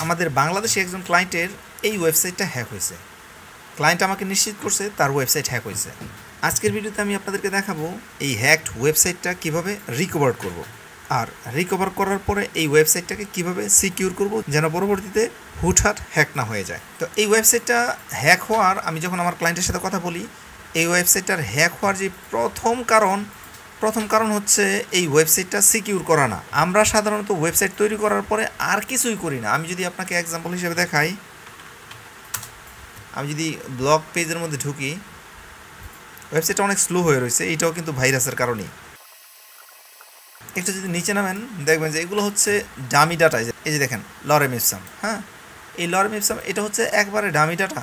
আমাদের বাংলাদেশে একজন ক্লায়েন্টের এই ওয়েবসাইটটা হ্যাক হয়েছে। ক্লায়েন্ট আমাকে নিশ্চিত করছে তার ওয়েবসাইট হ্যাক হয়েছে। আজকের ভিডিওতে আমি আপনাদেরকে দেখাবো এই হ্যাকড ওয়েবসাইটটা কিভাবে রিকভার করব, আর রিকভার করার পরে এই ওয়েবসাইটটাকে কিভাবে সিকিউর করব যেন পরবর্তীতে হুটহাট হ্যাক না হয়ে যায়। তো এই ওয়েবসাইটটা হ্যাক হওয়ার, আমি যখন আমার ক্লায়েন্টের সাথে কথা বলি, এই ওয়েবসাইটটার হ্যাক হওয়ার যে প্রথম কারণ হচ্ছে এই ওয়েবসাইটটা সিকিউর করা না। আমরা সাধারণত ওয়েবসাইট তৈরি করার পরে আর কিছুই করি না। আমি যদি আপনাকে এক্সাম্পল হিসেবে দেখাই, আমি যদি ব্লগ পেজের মধ্যে ঢুকি, ওয়েবসাইটটা অনেক স্লো হয়ে রয়েছে। এটাও কিন্তু ভাইরাসের কারণেই। একটু যদি নিচে নামেন দেখবেন যে এগুলো হচ্ছে ডামি ডাটা। এই যে দেখেন লরেম ইপসাম, হ্যাঁ, এই লরেম ইপসাম এটা হচ্ছে একবারে ডামি ডাটা।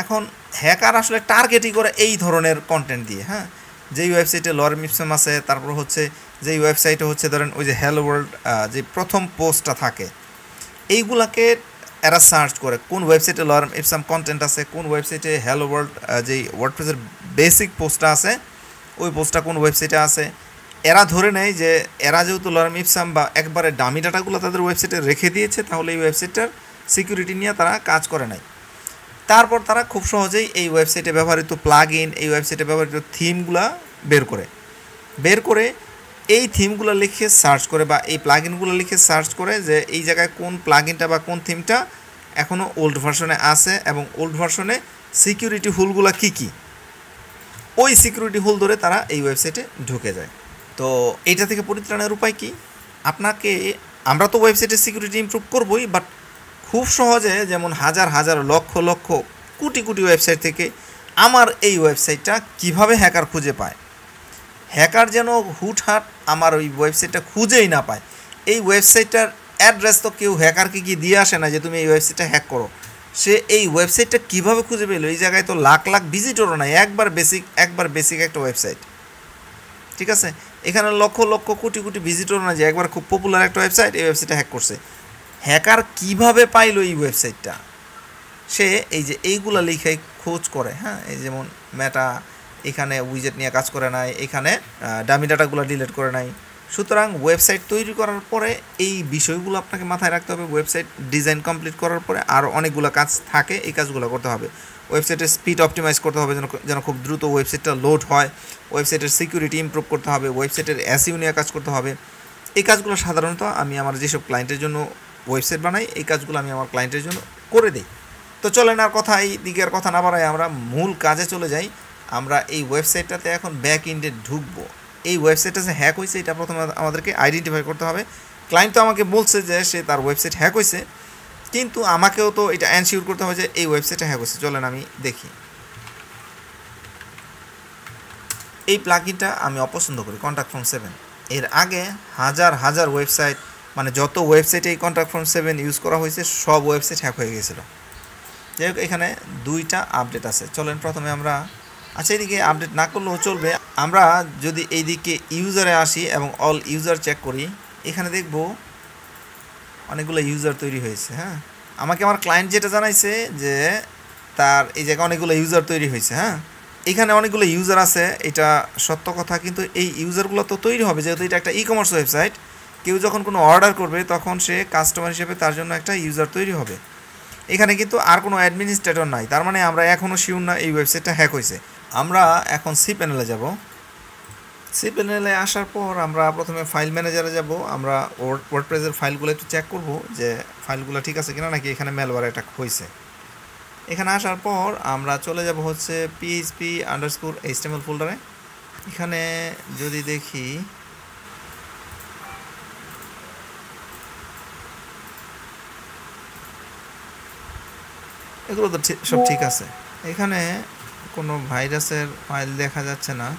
এখন হ্যাকার আসলে টার্গেটই করে এই ধরনের কন্টেন্ট দিয়ে, হ্যাঁ, যেই ওয়েবসাইটে লরেম ইপসাম আছে, তারপর হচ্ছে যেই ওয়েবসাইটে হচ্ছে ধরেন ওই যে হ্যালো ওয়ার্ল্ড যে প্রথম পোস্টটা থাকে, এইগুলাকে এরা সার্চ করে কোন ওয়েবসাইটে লরেম ইপসাম কন্টেন্ট আছে, কোন ওয়েবসাইটে হ্যালো ওয়ার্ল্ড যেই ওয়ার্ডপ্রেসের বেসিক পোস্টটা আছে ওই পোস্টটা কোন ওয়েবসাইটে আছে। এরা ধরে নেয় যে এরা যেহেতু লরেম ইপসাম বা একবারে ডামি ডাটাগুলো তাদের ওয়েবসাইটে রেখে দিয়েছে, তাহলে এই ওয়েবসাইটটার সিকিউরিটি নিয়ে তারা কাজ করে নাই। তারপর তারা খুব সহজেই এই ওয়েবসাইটে ব্যবহৃত প্লাগ ইন, এই ওয়েবসাইটে ব্যবহৃত থিমগুলো বের করে এই থিমগুলো লিখে সার্চ করে বা এই প্লাগ ইনগুলো লিখে সার্চ করে যে এই জায়গায় কোন প্লাগ ইনটা বা কোন থিমটা এখনও ওল্ড ভার্সনে আছে এবং ওল্ড ভার্সনে সিকিউরিটি হোলগুলো কী, ওই সিকিউরিটি হোল ধরে তারা এই ওয়েবসাইটে ঢুকে যায়। তো এইটা থেকে পরিত্রাণের উপায় কি? আমরা তো ওয়েবসাইটের সিকিউরিটি ইমপ্রুভ করবই, বাট খুব সহজে, যেমন হাজার হাজার লক্ষ লক্ষ কোটি কোটি ওয়েবসাইট থেকে আমার এই ওয়েবসাইটটা কিভাবে হ্যাকার খুঁজে পায়, হ্যাকার যেন হুটহাট আমার ওই ওয়েবসাইটটা খুঁজেই না পায়। এই ওয়েবসাইটটার অ্যাড্রেস তো কেউ হ্যাকারকে গিয়ে দিয়ে আসে না যে তুমি এই ওয়েবসাইটটা হ্যাক করো। সে এই ওয়েবসাইটটা কীভাবে খুঁজে পেলো? এই জায়গায় তো লাখ লাখ ভিজিটরও নাই, একবার বেসিক একটা ওয়েবসাইট, ঠিক আছে, এখানে লক্ষ লক্ষ কোটি কোটি ভিজিটর না, যে একবার খুব পপুলার একটা ওয়েবসাইট, এই ওয়েবসাইটটা হ্যাক করছে। হ্যাকার কিভাবে পাইলো এই ওয়েবসাইটটা? সে এই যে এইগুলা লিখে খোঁজ করে, হ্যাঁ, এই যেমন মেটা এখানে উইজেট নিয়ে কাজ করে নাই, এখানে ডামি ডাটাগুলো ডিলিট করে নাই। সুতরাং ওয়েবসাইট তৈরি করার পরে এই বিষয়গুলো আপনাকে মাথায় রাখতে হবে। ওয়েবসাইট ডিজাইন কমপ্লিট করার পরে আরও অনেকগুলো কাজ থাকে, এই কাজগুলো করতে হবে। ওয়েবসাইটের স্পিড অপটিমাইজ করতে হবে যেন খুব দ্রুত ওয়েবসাইটটা লোড হয়। ওয়েবসাইটের সিকিউরিটি ইমপ্রুভ করতে হবে। ওয়েবসাইটের এসইও নিয়ে কাজ করতে হবে। এই কাজগুলো সাধারণত আমি আমার যেসব ক্লায়েন্টের জন্য ওয়েবসাইট বানাই, এই কাজগুলো আমি আমার ক্লায়েন্টের জন্য করে দিই। তো চলেন আর কথা, এই দিকের কথা না বাড়াই, আমরা মূল কাজে চলে যাই। আমরা এই ওয়েবসাইটটাতে এখন ব্যাক এন্ডে ঢুকবো। এই ওয়েবসাইটটা যে হ্যাক হয়েছে এটা প্রথমে আমাদেরকে আইডেন্টিফাই করতে হবে। ক্লায়েন্ট তো আমাকে বলছে যে সে তার ওয়েবসাইট হ্যাক হয়েছে, কিন্তু আমাকেও তো এটা এনশিওর করতে হবে যে এই ওয়েবসাইটটা হ্যাক হয়েছে। চলেন আমি দেখি। এই প্লাগইনটা আমি অপছন্দ করি, কন্ট্যাক্ট ফর্ম 7। এর আগে হাজার হাজার ওয়েবসাইট, মানে যত ওয়েবসাইটে এই কন্ট্যাক্ট ফর্ম 7 ইউজ করা হয়েছে সব ওয়েবসাইট হ্যাক হয়ে গেছিলো। যাই হোক, এখানে 2টা আপডেট আছে। চলেন প্রথমে আমরা, আচ্ছা এদিকে আপডেট না করলেও চলবে, আমরা যদি এইদিকে ইউজারে আসি এবং অল ইউজার চেক করি, এখানে দেখব অনেকগুলো ইউজার তৈরি হয়েছে। হ্যাঁ, আমাকে আমার ক্লায়েন্ট যেটা জানাইছে যে তার এই জায়গায় অনেকগুলো ইউজার তৈরি হয়েছে। হ্যাঁ, এখানে অনেকগুলো ইউজার আছে, এটা সত্য কথা, কিন্তু এই ইউজারগুলো তো তৈরি হবে যেহেতু এটা একটা ই কমার্স ওয়েবসাইট। কেউ যখন কোনো অর্ডার করবে তখন সে কাস্টমার হিসেবে তার জন্য একটা ইউজার তৈরি হবে। এখানে কিন্তু আর কোনো অ্যাডমিনিস্ট্রেটর নাই, তার মানে আমরা এখনও শিওর না এই ওয়েবসাইটটা হ্যাক হয়েছে। আমরা এখন সি প্যানেলে যাব। সি প্যানেলে আসার পর আমরা প্রথমে ফাইল ম্যানেজারে যাব। আমরা ওয়ার্ডপ্রেসের ফাইলগুলো একটু চেক করব যে ফাইলগুলো ঠিক আছে কিনা, নাকি এখানে ম্যালওয়্যার অ্যাটাক হয়েছে। এখানে আসার পর আমরা চলে যাব হচ্ছে php_html ফোল্ডারে। এখানে যদি দেখি, এগুলো তো সব ঠিক আছে। এখানে কোনো ভাইরাসের ফাইল দেখা যাচ্ছে না।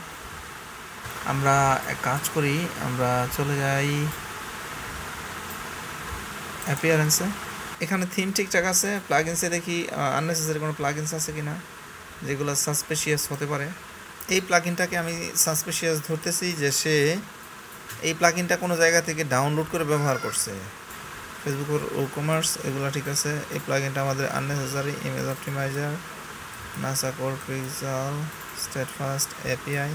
আমরা এক কাজ করি, আমরা চলে যাই অ্যাপিয়ারেন্সে। এখানে থিম ঠিকঠাক আছে। প্লাগইনসে দেখি আননেসেসারি কোনো প্লাগইনস আছে কিনা যেগুলো সাসপিশিয়াস হতে পারে। এই প্লাগইনটাকে আমি সাসপিশিয়াস ধরতেছি যে সে এই প্লাগইনটা কোনো জায়গা থেকে ডাউনলোড করে ব্যবহার করছে। ফেসবুকের কমার্স এগুলো ঠিক আছে। এই প্লাগইনটা আমাদের আননেসেসারি, ইমেজ অপটিমাইজার, নাসা কোর পিক্সেল, স্টেটফাস্ট API,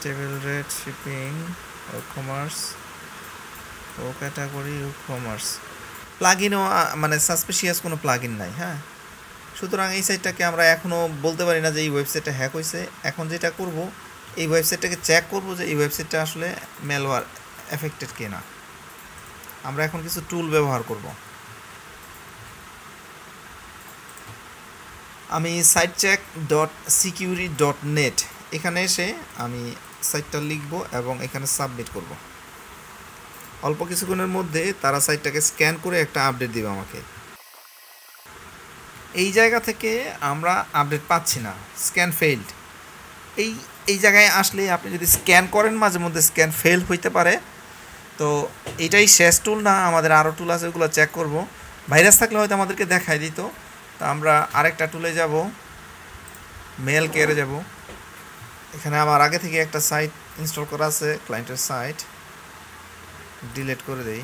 table rate, shipping, commerce, ও ক্যাটাগরি, কমার্স। প্লাগইনও মানে সাসপিশিয়াস কোনো প্লাগইন নাই। হ্যাঁ, সুতরাং এই সাইটটাকে আমরা এখনও বলতে পারি না যে এই ওয়েবসাইটটা হ্যাক হয়েছে। এখন যেটা করব, এই ওয়েবসাইটটাকে চেক করব যে এই ওয়েবসাইটটা আসলে ম্যালওয়্যার এফেক্টেড কিনা। আমরা এখন কিছু টুল ব্যবহার করব। আমি sitecheck.security.net এখানে এসে আমি সাইটটা লিখব এবং এখানে সাবমিট করব। অল্প কিছুক্ষণের মধ্যে তারা সাইটটাকে স্ক্যান করে একটা আপডেট দিবে আমাকে। এই জায়গা থেকে আমরা আপডেট পাচ্ছি না, স্ক্যান ফেইলড। এই এই জায়গায় আসলে আপনি যদি স্ক্যান করেন মাঝে মধ্যে স্ক্যান ফেল হইতে পারে। তো এটাই শেষ টুল না, আমাদের আরও টুল আছে, ওগুলো চেক করব। ভাইরাস থাকলে হয়তো আমাদেরকে দেখাই দিত। তো আমরা আরেকটা টুলে যাব, মেল কেয়ারে যাব। এখানে আমার আগে থেকে একটা সাইট ইনস্টল করা আছে, ক্লায়েন্টের সাইট। ডিলিট করে দেই।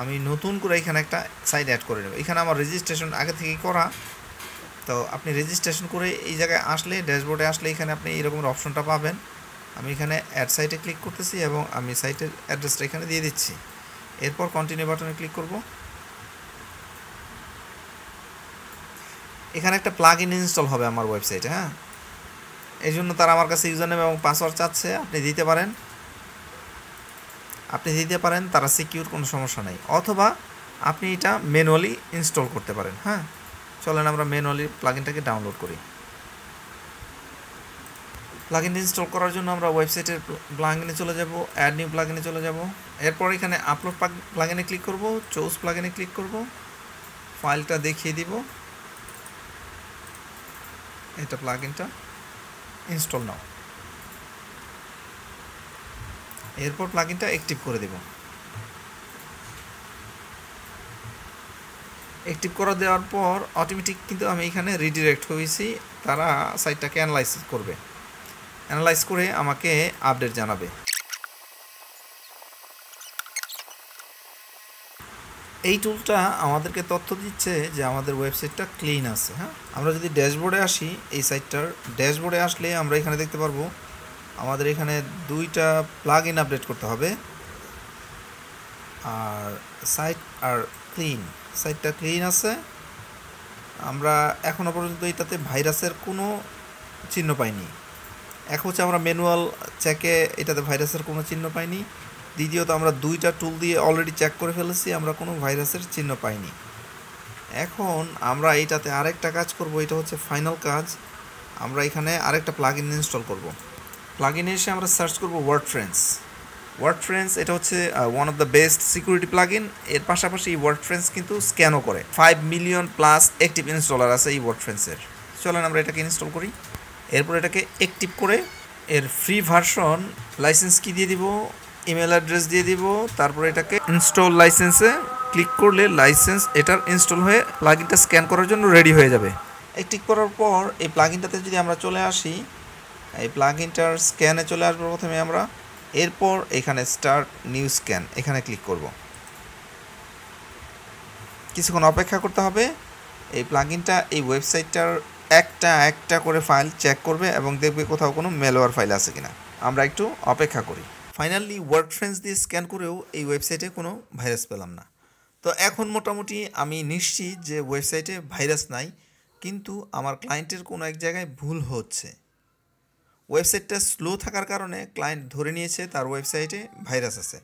আমি নতুন করে এখানে একটা সাইট অ্যাড করে নেব। এখানে আমার রেজিস্ট্রেশন আগে থেকেই করা। তো আপনি রেজিস্ট্রেশন করে এই জায়গায় আসলে, ড্যাশবোর্ডে আসলে এখানে আপনি এইরকমের অপশনটা পাবেন। আমি এখানে অ্যাড সাইটে ক্লিক করতেছি এবং আমি সাইটের অ্যাড্রেসটা এখানে দিয়ে দিচ্ছি। এরপর কন্টিনিউ বাটনে ক্লিক করব। এখানে একটা প্লাগইন ইনস্টল হবে আমার ওয়েবসাইটে। হ্যাঁ, এই জন্য তারা আমার কাছে ইউজার নেম এবং পাসওয়ার্ড চাচ্ছে। আপনি দিতে পারেন, তারা সিকিউর, কোনো সমস্যা নেই। অথবা আপনি এটা ম্যানুয়ালি ইনস্টল করতে পারেন। হ্যাঁ, চলেন আমরা ম্যানুয়ালি প্লাগইনটাকে ডাউনলোড করি। প্লাগইন ইনস্টল করার জন্য আমরা ওয়েবসাইটের প্লাগইনে চলে যাব, অ্যাড নিউ প্লাগইনে চলে যাব। এরপর এখানে আপলোড প্লাগইনে ক্লিক করব, চুজ প্লাগইনে ক্লিক করব, ফাইলটা দেখিয়ে দিব। এটা প্লাগইনটা ইনস্টল নাও। এরপর প্লাগইনটা অ্যাক্টিভ করে দেব। অ্যাক্টিভ করে দেওয়ার পর অটোমেটিক কিন্তু আমি এখানে রিডিরেক্ট হয়েছি। তারা সাইটটাকে অ্যানালাইজ করবে, অ্যানালাইজ করে আমাকে আপডেট জানাবে। এই টুলটা আমাদেরকে তথ্য দিচ্ছে যে আমাদের ওয়েবসাইটটা ক্লিন আছে। হ্যাঁ, আমরা যদি ড্যাশবোর্ডে আসি, এই সাইটটার ড্যাশবোর্ডে আসলে আমরা এখানে দেখতে পারবো আমাদের এখানে 2টা প্লাগইন আপডেট করতে হবে। আর সাইটটা ক্লিন আছে। আমরা এখনও পর্যন্ত এটাতে ভাইরাসের কোনো চিহ্ন পাইনি। এক হচ্ছে আমরা ম্যানুয়াল চেকে এটাতে ভাইরাসের কোনো চিহ্ন পাইনি। দ্বিতীয়ত আমরা 2টা টুল দিয়ে অলরেডি চেক করে ফেলেছি, আমরা কোনো ভাইরাসের চিহ্ন পাইনি। এখন আমরা এইটাতে আরেকটা কাজ করব, এটা হচ্ছে ফাইনাল কাজ। আমরা এখানে আরেকটা প্লাগইন ইনস্টল করব। প্লাগইনে এসে আমরা সার্চ করব ওয়ার্ডফ্রেন্স। এটা হচ্ছে one of the best security plugin. এর পাশাপাশি এই ওয়ার্ডফ্রেন্স কিন্তু স্ক্যানও করে। 5 মিলিয়ন প্লাস অ্যাক্টিভ ইনস্টলার আছে এই ওয়ার্ডফ্রেন্সের। চলেন আমরা এটাকে ইনস্টল করি। এরপর এটাকে অ্যাক্টিভ করে এর ফ্রি ভার্সন লাইসেন্স কি দিয়ে দিব, ইমেল অ্যাড্রেস দিয়ে দিব। তারপরে এটাকে ইনস্টল লাইসেন্সে ক্লিক করলে লাইসেন্স এটার ইনস্টল হয়ে প্লাগইনটা স্ক্যান করার জন্য রেডি হয়ে যাবে। অ্যাক্টিভ করার পর এই প্লাগইনটাতে যদি আমরা চলে আসি, এই প্লাগইনটার স্ক্যানে চলে আসবো প্রথমে আমরা। এরপর এখানে স্টার্ট নিউ স্ক্যান এখানে ক্লিক করব। কিছুক্ষণ অপেক্ষা করতে হবে। এই প্লাগইনটা এই ওয়েবসাইটটার একটা করে ফাইল চেক করবে এবং দেখবে কোথাও কোনো ম্যালওয়্যার ফাইল আছে কিনা। আমরা একটু অপেক্ষা করি। ফাইনালি ওয়ার্ডফ্রেন্স দিয়ে স্ক্যান করেও এই ওয়েবসাইটে কোনো ভাইরাস পেলাম না। তো এখন মোটামুটি আমি নিশ্চিত যে ওয়েবসাইটে ভাইরাস নাই, কিন্তু আমার ক্লায়েন্টের কোনো এক জায়গায় ভুল হচ্ছে। ওয়েবসাইটটা স্লো থাকার কারণে ক্লায়েন্ট ধরে নিয়েছে তার ওয়েবসাইটে ভাইরাস আছে।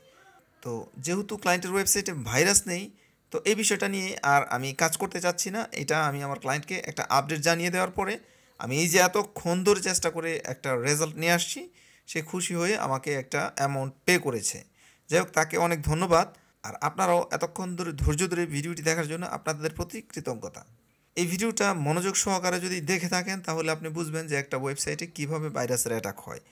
তো যেহেতু ক্লায়েন্টের ওয়েবসাইটে ভাইরাস নেই, তো এই বিষয়টা নিয়ে আর আমি কাজ করতে চাচ্ছি না। এটা আমি আমার ক্লায়েন্টকে একটা আপডেট জানিয়ে দেওয়ার পরে আমি এই যে এতক্ষণ ধরে চেষ্টা করে একটা রেজাল্ট নিয়ে আসছি, সে খুশি হয়ে আমাকে একটা অ্যামাউন্ট পে করেছে। যাই হোক, তাকে অনেক ধন্যবাদ। আর আপনারাও এতক্ষণ ধরে ধৈর্য ধরে ভিডিওটি দেখার জন্য আপনাদের প্রতি কৃতজ্ঞতা। এই ভিডিওটা মনোযোগ সহকারে যদি দেখে থাকেন তাহলে আপনি বুঝবেন যে একটা ওয়েবসাইটে কীভাবে ভাইরাসের অ্যাটাক হয়,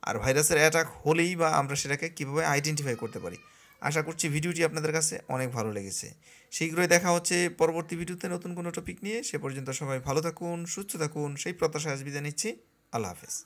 আর ভাইরাসের অ্যাটাক হলেই বা আমরা সেটাকে কীভাবে আইডেন্টিফাই করতে পারি। আশা করছি ভিডিওটি আপনাদের কাছে অনেক ভালো লেগেছে। শীঘ্রই দেখা হচ্ছে পরবর্তী ভিডিওতে নতুন কোনো টপিক নিয়ে। সে পর্যন্ত সবাই ভালো থাকুন, সুস্থ থাকুন, সেই প্রত্যাশায় আজ বিদায় নিচ্ছি। আল্লাহ হাফেজ।